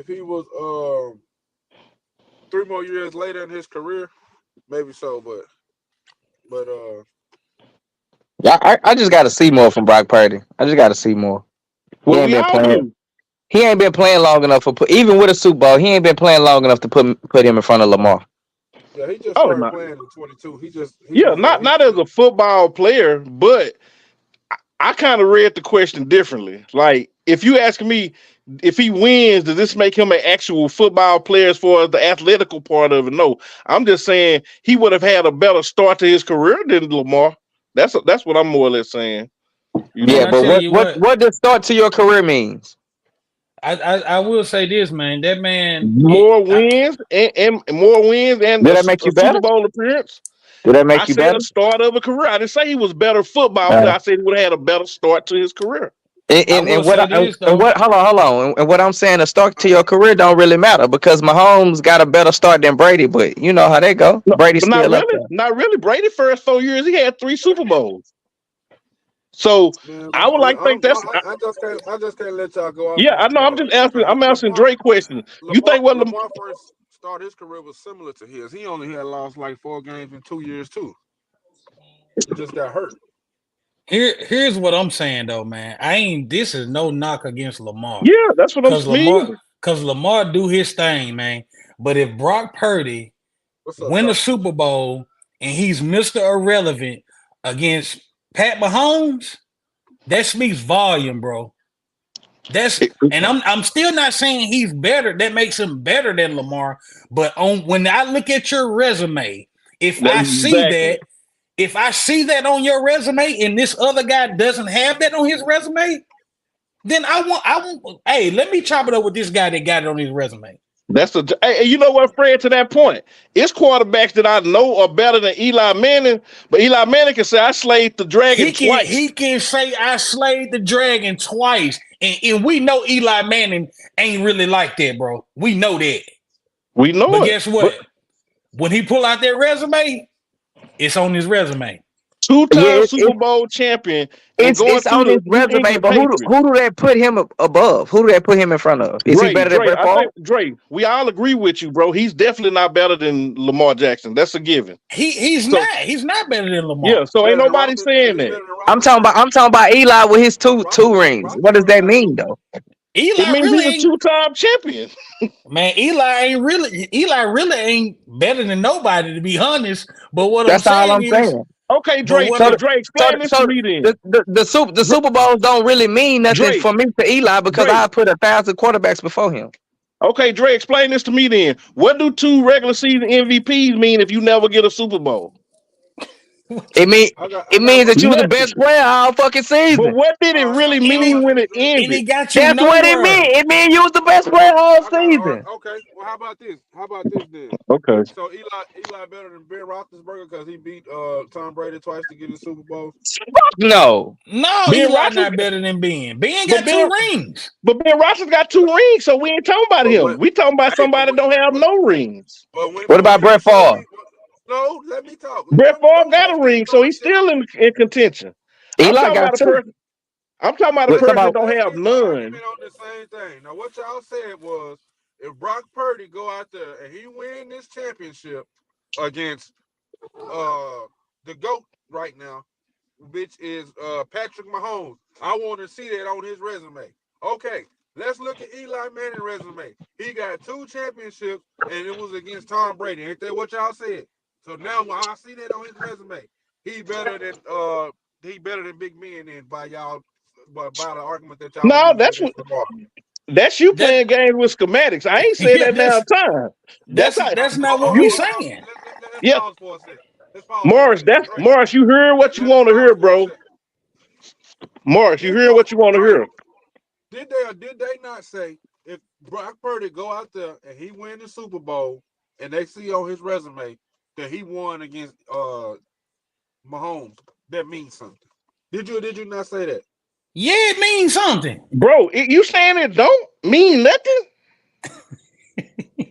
he was 3 more years later in his career, maybe so. But Yeah, I just got to see more from Brock Purdy. I just got to see more. He Well, ain't we been all playing. do. He ain't been playing long enough for even with a Super Bowl. He ain't been playing long enough to put him in front of Lamar. yeah, he just Oh started no. playing in 22. He Yeah, just got his not as a football player, but I kind of read the question differently. Like, if you ask me if he wins, does this make him an actual football player as far as the athletical part of it? No. I'm just saying he would have had a better start to his career than Lamar. That's what I'm more or less saying. You Man, Yeah, know, I but tell what you what what, what does start to your career means? I will say this, man. That man, more wins and more wins and Did that make a you Super better? Bowl appearance. Did that I make you said better? a start of a career. I didn't say he was better football player. Uh, I said he would have had a better start to his career. I will say this though. hold on, and what I'm saying, a start to your career don't really matter because Mahomes got a better start than Brady, but you know how they go. No, Brady's but not still up really. there. Not really. Brady first 4 years, he had 3 Super Bowls. So man. I would like to think I just can't let y'all go off yeah, on I know. I'm Lamar, just man. asking. Because I'm asking Lamar, Drake questions. You Lamar, think what Lamar first started his career was similar to his. He only had lost like 4 games in 2 years too. He just got hurt. Here's what I'm saying though, man. I ain't. This is no knock against Lamar, Yeah, that's what I'm cause mean. Lamar do his thing, man. But if Brock Purdy What's up, win the Doc? Super Bowl and he's Mr. Irrelevant against Pat Mahomes, that speaks volume, bro. And I'm still not saying he's better. That makes him better than Lamar. But when I look at your resume, if I see Exactly. that, if I see that on your resume and this other guy doesn't have that on his resume, then I want. Hey, let me chop it up with this guy that got it on his resume. That's the. Hey, you know what, Fred? To that point, it's quarterbacks that I know are better than Eli Manning, but Eli Manning can say I slayed the dragon twice. He can say I slayed the dragon twice, and we know Eli Manning ain't really like that, bro. We know that. We know But it. guess But what? When he pull out that resume, it's on his resume. two-time Yeah, Super Bowl champion and going it's through on his the New resume, England but Patriots. who do they put him above? Who do they put him in front of? Is he better than Dre, Brett I Favre? think Dre, we all agree with you, bro. He's definitely not better than Lamar Jackson. That's a given. He's So not better than yeah, Lamar. so ain't Better than nobody saying He's that. better than I'm talking about Eli with his two rings. What does Roethlisberger that got mean 2. though? It Eli means really he's a ain't two-time champion. man. Eli really ain't better than nobody to be honest. But what I'm That's all saying I'm is, saying. Okay, but Dre, what So, Dre, so, explain this to so me then. the Dre, Super Bowls don't really mean nothing Dre, for me to Eli because Dre. I put 1,000 quarterbacks before him. Okay, Dre, explain this to me then. What do 2 regular season MVPs mean if you never get a Super Bowl? It mean I it got means one that you for was the you. Nothing. best player all fucking But season. what did it really I and don't it mean when it and ended? it got you That's what it nowhere. meant. It mean you was the best player all I got season. okay. Well, how about this? How about this then? Okay. So Eli better than Ben Roethlisberger because he beat Tom Brady twice to get the Super Bowl. No. No, Ben Eli Roethlisberger, not better than Ben. Ben but got two Ben, rings. but Ben Roethlisberger got 2 rings, so we ain't talking about But him. when We talking about hey, but somebody when that don't have no rings. What but about when you Brett show me Favre? no, let me talk. Brett Favre Don't got a waste ring, so don't he's waste your still in contention. I'm Eli talking got about a two. person. I'm talking about a What person that about don't let's have get the none. argument on the same thing. Now, what y'all said was if Brock Purdy go out there and he win this championship against the GOAT right now, which is Patrick Mahomes, I want to see that on his resume. Okay, let's look at Eli Manning's resume. He got 2 championships and it was against Tom Brady. Ain't that what y'all said? So now when I see that on his resume, he better than Big Ben then by y'all by the argument that y'all was No, using against Lamar. that's you That playing games with schematics. I ain't saying yeah, that now time. That's how that's not what we you saying. Let's yeah, pause for a second. Let's pause for a Morris, second. that's Dre, Morris, you hear what you let's want to pause hear, for a bro. second. Morris, you hear what you want to Dre, hear. did they or did they not say if Brock Purdy go out there and he win the Super Bowl and they see on his resume that he won against Mahomes, that means something? Did you not say that? Yeah, it means something. Bro, you saying it don't mean nothing?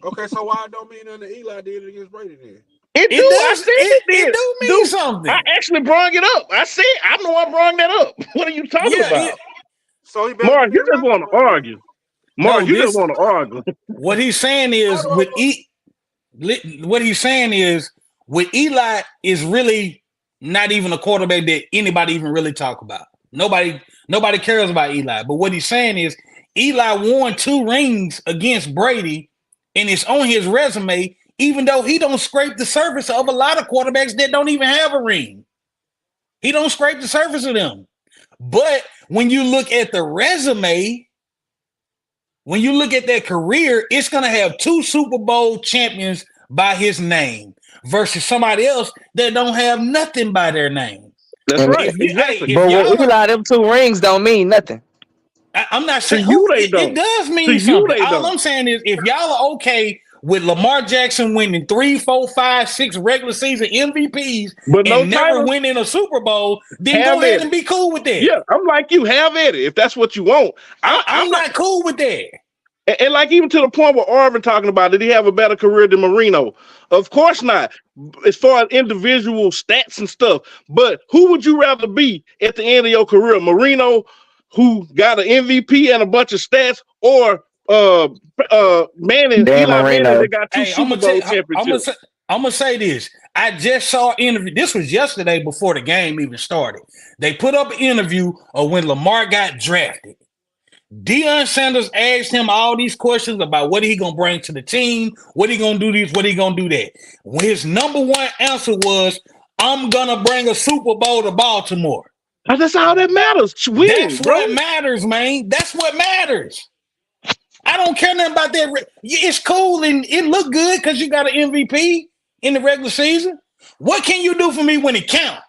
Okay, so why it don't mean nothing that Eli did it against Brady then? It do. It I does. said it It did. do mean Dude, I something. actually brought it up. I said, I know I brought that up. What are you talking Yeah. about? So he better than Morris, Ben you just want to Roethlisberger then. argue. Morris, No. you just This want to argue. what he's saying How is do I with know? what he's saying is with Eli is really not even a quarterback that anybody even really talk about. Nobody cares about Eli. But what he's saying is Eli won 2 rings against Brady, and it's on his resume, even though he don't scrape the surface of a lot of quarterbacks that don't even have a ring. He don't scrape the surface of them. But when you look at the resume, when you look at that career, it's going to have 2 Super Bowl champions by his name versus somebody else that don't have nothing by their name. That's And right. If you, hey, Exactly. if but with y'all, Eli, them 2 rings don't mean nothing. I'm not To saying you, they it don't. does To mean you, something. they All don't. I'm saying is if y'all are okay with Lamar Jackson winning 3, 4, 5, 6 regular season MVPs But no and never titles, winning a Super Bowl, then have go ahead at and it. be cool with that. Yeah, I'm like you. Have at it if that's what you want. I'm I'm not. not cool with that. And like even to the point where Arvin talking about, did he have a better career than Marino? Of course not, as far as individual stats and stuff. But who would you rather be at the end of your career? Marino, who got an MVP and a bunch of stats, or Manning, Dan Eli Manning, that Marino. got 2 Hey, Super Bowl championships? I'm gonna say this. I just saw an interview. This was yesterday before the game even started. They put up an interview of when Lamar got drafted. Deion Sanders asked him all these questions about what he gonna bring to the team, what he gonna do this, what he gonna do that. His number one answer was, "I'm gonna bring a Super Bowl to Baltimore." That's all that matters. That's Winning, bro. what matters, man. That's what matters. I don't care nothing about that. It's cool and it look good because you got an MVP in the regular season. What can you do for me when it counts?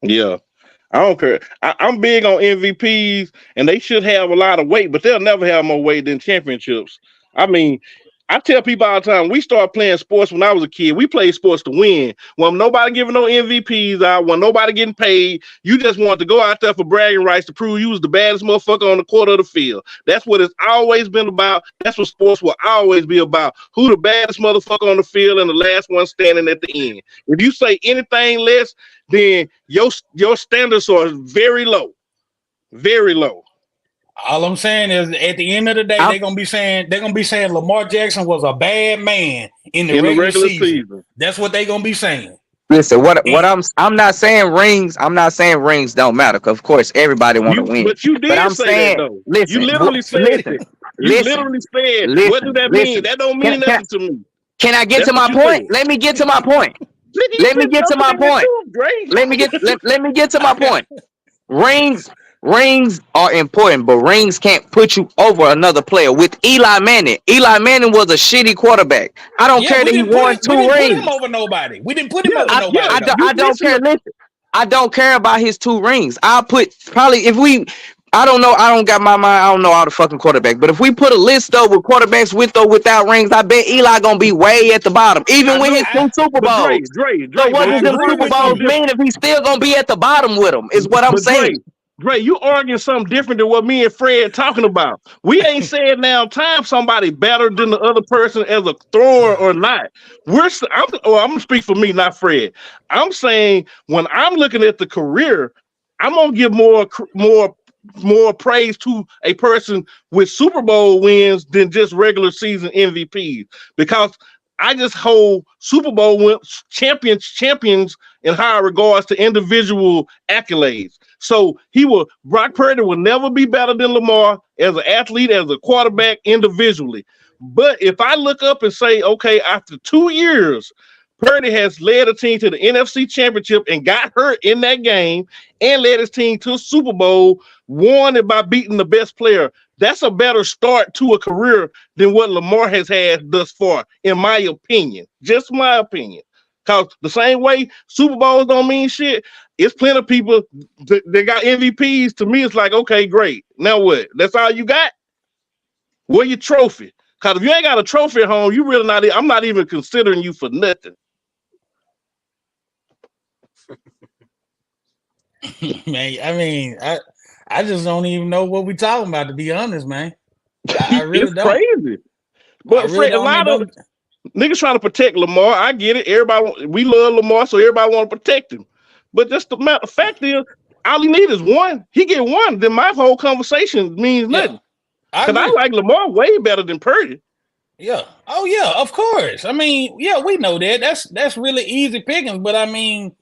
Yeah. I don't care. I'm big on MVPs, and they should have a lot of weight, but they'll never have more weight than championships. I mean, I tell people all the time, we started playing sports when I was a kid. We played sports to win. When nobody giving no MVPs out, when nobody getting paid, you just want to go out there for bragging rights to prove you was the baddest motherfucker on the court of the field. That's what it's always been about. That's what sports will always be about. Who the baddest motherfucker on the field and the last one standing at the end. If you say anything less, then your standards are very low. Very low. All I'm saying is, at the end of the day, I'm, they're gonna be saying Lamar Jackson was a bad man in the In the regular regular season. season. That's what they're gonna be saying. listen, what And I'm not saying rings. I'm not saying rings don't matter. 'Cause of course, everybody want to win. But you But did I'm say that saying, though. You listen, literally said listen, it. You listen, literally said, what does listen, that mean? listen. That don't Can, mean can, nothing to me. can I get That's to what my you point? said. Let me get to my point. Nigga, you Let me been get to jumping my in there point. too, Dre. Let me get to my point. Rings. Rings are important, but rings can't put you over another player. With Eli Manning was a shitty quarterback. I don't Yeah, care that he won we two didn't put him rings. over nobody. We didn't put him over I, nobody though. I don't care. Listen, I don't care about his two rings. I'll put probably if we. I don't know. I don't got my mind. I don't know all the fucking quarterback. But if we put a list though with quarterbacks with or without rings, I bet Eli gonna be way at the bottom, even with his two Super But Bowls. Dre, So what but does you them arguing Super Bowls something mean if he's still gonna be at the bottom with them? Is what I'm But saying. Dre, you arguing something different than what me and Fred talking about. We ain't saying now time somebody better than the other person as a thrower or not. I'm gonna speak for me, not Fred. I'm saying when I'm looking at the career, I'm gonna give more praise to a person with Super Bowl wins than just regular season MVPs because I just hold Super Bowl wins, champions in higher regards to individual accolades. So Brock Purdy will never be better than Lamar as an athlete, as a quarterback individually. But if I look up and say, okay, after 2 years, Purdy has led a team to the NFC Championship and got hurt in that game and led his team to a Super Bowl, won it by beating the best player. That's a better start to a career than what Lamar has had thus far, in my opinion. Just my opinion. Because the same way Super Bowls don't mean shit, it's plenty of people that got MVPs. To me, it's like, okay, great. Now what? That's all you got? Where your trophy? Because if you ain't got a trophy at home, you really not. I'm not even considering you for nothing. Man, I mean, I just don't even know what we talking about, to be honest, man. I really It's don't. crazy. But Fred, a lot of niggas trying to protect Lamar. I get it. We love Lamar, so everybody want to protect him. But just the fact is, all he need is one. He get one, then my whole conversation means nothing. Because I like Lamar way better than Purdy. Yeah. Oh yeah, of course. I mean, yeah, we know that. That's really easy pickings. But I mean,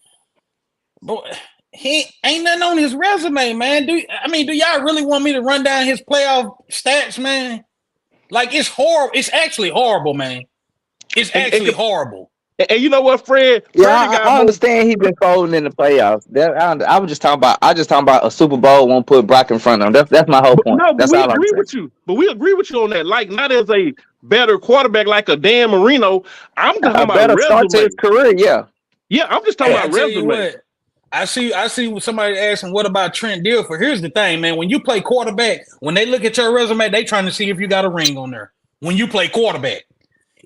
he ain't nothing on his resume, man. Do y'all really want me to run down his playoff stats, man? Like, it's horrible. It's actually horrible, man. It's actually horrible. And you know what, Fred? Yeah, I understand he been folding in the playoffs. I was just talking about a Super Bowl won't put Brock in front of him. That's my whole point. No, but that's we agree with you. But we agree with you on that. Like, not as a better quarterback like a Dan Marino. I'm talking about better start to his career. Yeah. Yeah, I'm just talking about resume. I see somebody asking, what about Trent Dilfer? Here's the thing, man. When you play quarterback, when they look at your resume, they trying to see if you got a ring on there. When you play quarterback.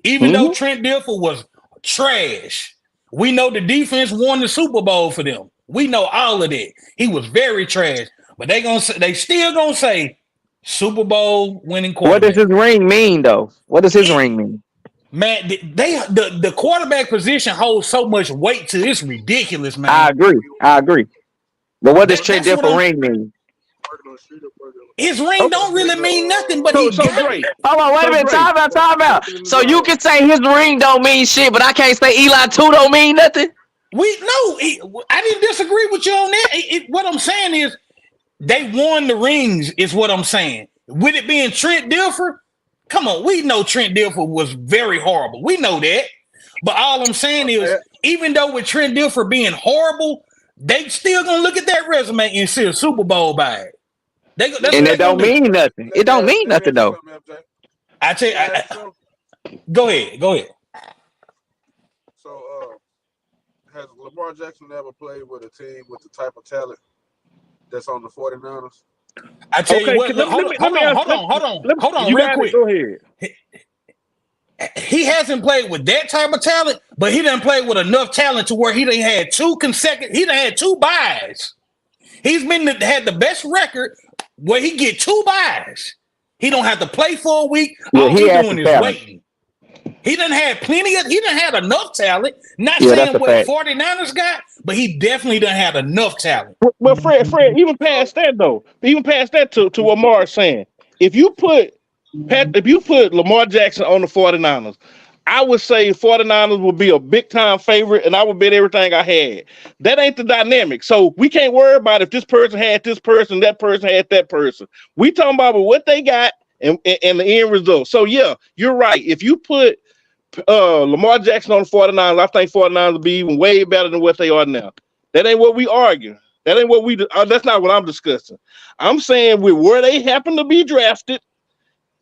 Even though Trent Dilfer was trash, we know the defense won the Super Bowl for them. We know all of that. He was very trash. But they still gonna say Super Bowl winning quarterback. What does his ring mean, though? What does his ring mean? Man, the quarterback position holds so much weight to it's ridiculous, man. I agree. But what does Trent Dilfer ring mean? His ring don't really mean nothing, but he got it. Hold on, wait a minute. Time out. So you can say his ring don't mean shit, but I can't say Eli 2 don't mean nothing? I didn't disagree with you on that. What I'm saying is they won the rings, is what I'm saying. With it being Trent Dilfer, come on, we know Trent Dilfer was very horrible. We know that. But all I'm saying is, even though with Trent Dilfer being horrible, they still gonna look at that resume and see a Super Bowl by it. And it don't mean nothing. It don't mean nothing, though. I tell you, go ahead. So, has Lamar Jackson ever played with a team with the type of talent that's on the 49ers? I tell you what, hold on, real quick. Go ahead. He hasn't played with that type of talent, but he done played with enough talent to where he done had two buys. He's had the best record where he get 2 buys. He don't have to play for a week. All he's doing is waiting. He done had enough talent. Not saying what the 49ers got, but he definitely done had enough talent. But Fred, even past that to what Mark's saying, if you put Lamar Jackson on the 49ers, I would say 49ers would be a big time favorite, and I would bet everything I had. That ain't the dynamic. So we can't worry about if this person had this person, that person had that person. We talking about what they got and the end result. So yeah, you're right. If you put Lamar Jackson on the 49ers, I think 49ers will be even way better than what they are now. That ain't what we argue. That ain't what that's not what I'm discussing. I'm saying with where they happen to be drafted.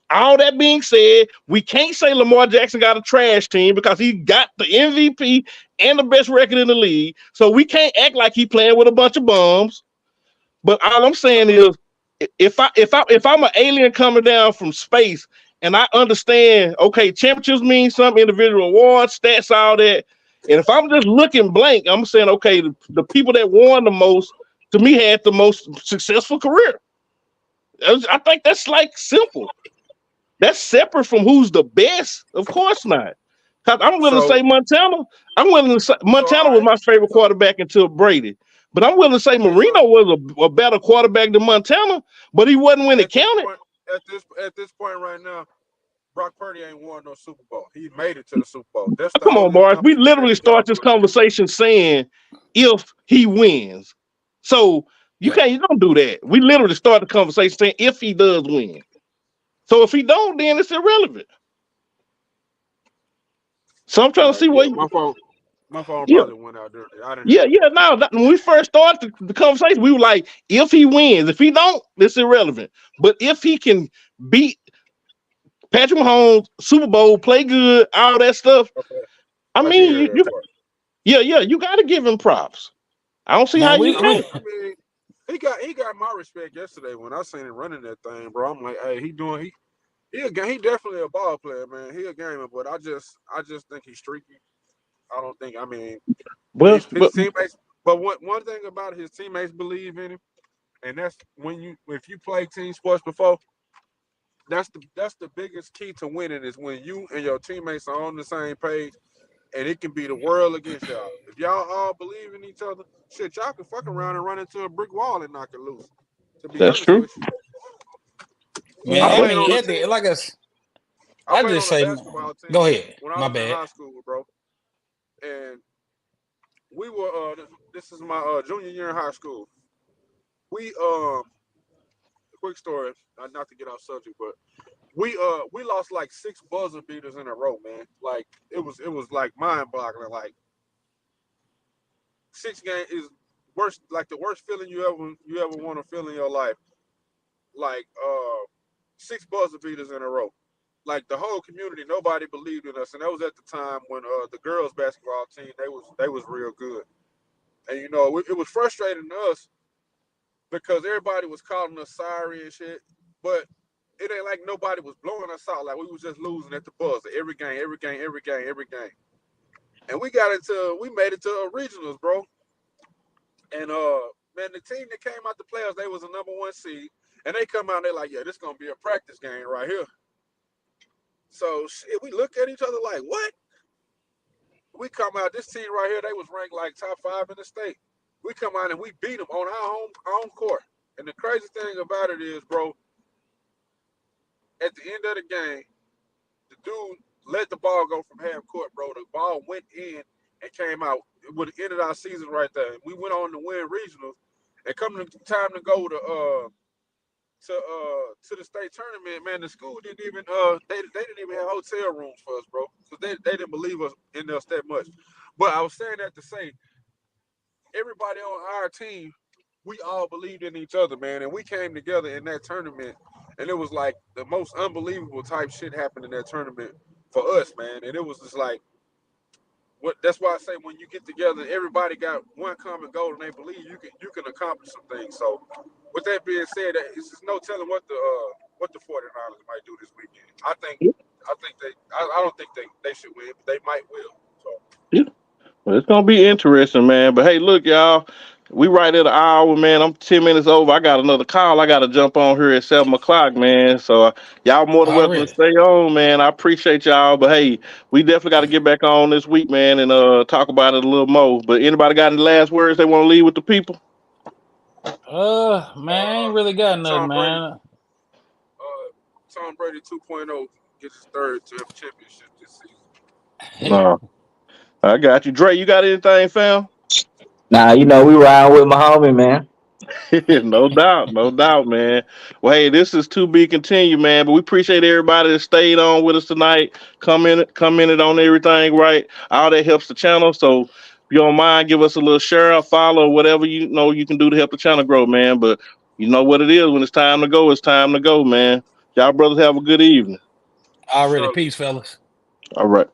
All that being said, we can't say Lamar Jackson got a trash team because he got the MVP and the best record in the league. So we can't act like he playing with a bunch of bums. But all I'm saying is, if I'm an alien coming down from space and I understand, okay, championships mean some individual awards, stats, all that. And if I'm just looking blank, I'm saying, okay, the people that won the most, to me, had the most successful career. I think that's like simple. That's separate from who's the best. Of course not. Because I'm willing to say Montana. I'm willing to say Montana was my favorite quarterback until Brady. But I'm willing to say Marino was a better quarterback than Montana, but he wasn't when it counted. At this point right now, Brock Purdy ain't won no Super Bowl. He made it to the Super Bowl. That's the Come on, Morris. We literally start this conversation saying if he wins. So you don't do that. We literally start the conversation saying if he does win. So if he don't, then it's irrelevant. So I'm trying to see what my phone probably went out there. No. When we first started the conversation, we were like, if he wins, if he don't, it's irrelevant. But if he can beat Patrick Mahomes, Super Bowl, play good, all that stuff, I mean, you got to give him props. I don't see how you can't. I mean, he got my respect yesterday when I seen him running that thing, bro. I'm like, hey, he definitely a ball player, man. He a gamer, but I just think he's streaky. I don't think. I mean, his teammates. But one thing about his teammates believe in him, and that's if you play team sports before, that's the biggest key to winning is when you and your teammates are on the same page, and it can be the world against y'all. If y'all all believe in each other, shit, y'all can fuck around and run into a brick wall and knock it loose. That's true. Man, I mean, like I just say, go ahead. When I was in high school, bro, and we were. This is my junior year in high school. We quick story, not to get off subject, but we lost like 6 buzzer beaters in a row, man. Like it was like mind boggling. Like 6 games is worse, like the worst feeling you ever want to feel in your life. Like 6 buzzer beaters in a row. Like the whole community, nobody believed in us, and that was at the time when the girls basketball team they was real good, and you know it was frustrating to us because everybody was calling us sorry and shit, but it ain't like nobody was blowing us out. Like we was just losing at the buzzer every game, and we made it to regionals, bro, and man, the team that came out the playoffs, they was a number 1 seed, and they come out and they like, yeah, this gonna be a practice game right here. So shit, we look at each other like, what? We come out, this team right here, they was ranked like top 5 in the state. We come out and we beat them on our home court. And the crazy thing about it is, bro, at the end of the game, the dude let the ball go from half court, bro. The ball went in and came out. It would have ended our season right there. We went on to win regionals, and coming time to go to the state tournament, man, the school didn't even they didn't even have hotel rooms for us, bro. So they didn't believe us in us that much. But I was saying that to say everybody on our team, we all believed in each other, man, and we came together in that tournament, and it was like the most unbelievable type shit happened in that tournament for us, man. And it was just like that's why I say when you get together, everybody got one common goal, and they believe you can accomplish some things. So, with that being said, it's just no telling what the 49ers might do this weekend. I don't think they should win, but they might will. So, yeah. Well, it's gonna be interesting, man. But hey, look, y'all, we right at an hour, man. I'm 10 minutes over. I got another call. I got to jump on here at 7:00, man. So y'all more than welcome to stay on, man. I appreciate y'all. But hey, we definitely got to get back on this week, man, and talk about it a little more. But anybody got any last words they want to leave with the people? Man, I ain't really got nothing, man. Tom Brady 2.0 gets his 3rd championship this season. No. I got you. Dre, you got anything, fam? Nah, we ride with my homie, man. No doubt, man. Well, hey, this is to be continued, man. But we appreciate everybody that stayed on with us tonight, commented on everything, right? All that helps the channel. So you don't mind, give us a little share, a follow, whatever you know you can do to help the channel grow, man. But you know what it is. When it's time to go, it's time to go, man. Y'all brothers have a good evening. Already. So Peace, fellas. All right.